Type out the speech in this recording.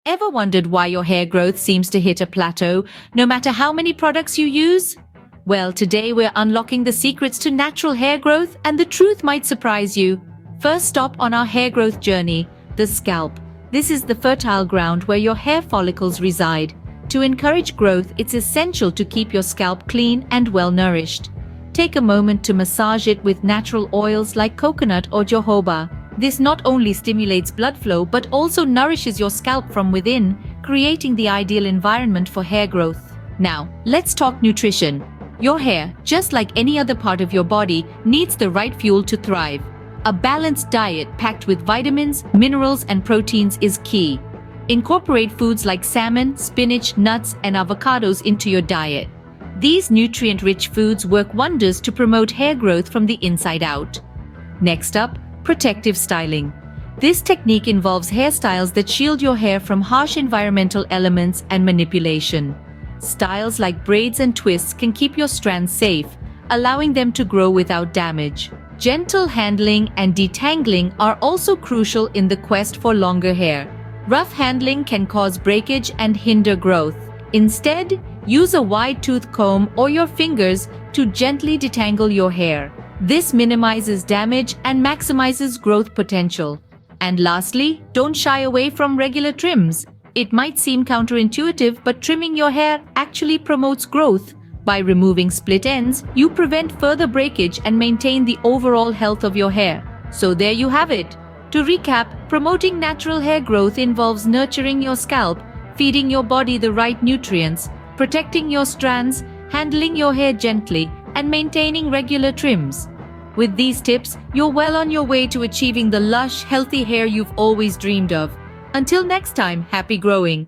Ever wondered why your hair growth seems to hit a plateau, no matter how many products you use? Well, today we're unlocking the secrets to natural hair growth, and the truth might surprise you. First stop on our hair growth journey, the scalp. This is the fertile ground where your hair follicles reside. To encourage growth, it's essential to keep your scalp clean and well-nourished. Take a moment to massage it with natural oils like coconut or jojoba. This not only stimulates blood flow but also nourishes your scalp from within, creating the ideal environment for hair growth. Now, let's talk nutrition. Your hair, just like any other part of your body, needs the right fuel to thrive. A balanced diet packed with vitamins, minerals, and proteins is key. Incorporate foods like salmon, spinach, nuts, and avocados into your diet. These nutrient-rich foods work wonders to promote hair growth from the inside out. Next up, protective styling. This technique involves hairstyles that shield your hair from harsh environmental elements and manipulation. Styles like braids and twists can keep your strands safe, allowing them to grow without damage. Gentle handling and detangling are also crucial in the quest for longer hair. Rough handling can cause breakage and hinder growth. Instead, use a wide-tooth comb or your fingers to gently detangle your hair. This minimizes damage and maximizes growth potential. And lastly, don't shy away from regular trims. It might seem counterintuitive, but trimming your hair actually promotes growth. By removing split ends, you prevent further breakage and maintain the overall health of your hair. So there you have it. To recap, promoting natural hair growth involves nurturing your scalp, feeding your body the right nutrients, protecting your strands, handling your hair gently, and maintaining regular trims. With these tips, you're well on your way to achieving the lush, healthy hair you've always dreamed of. Until next time, happy growing!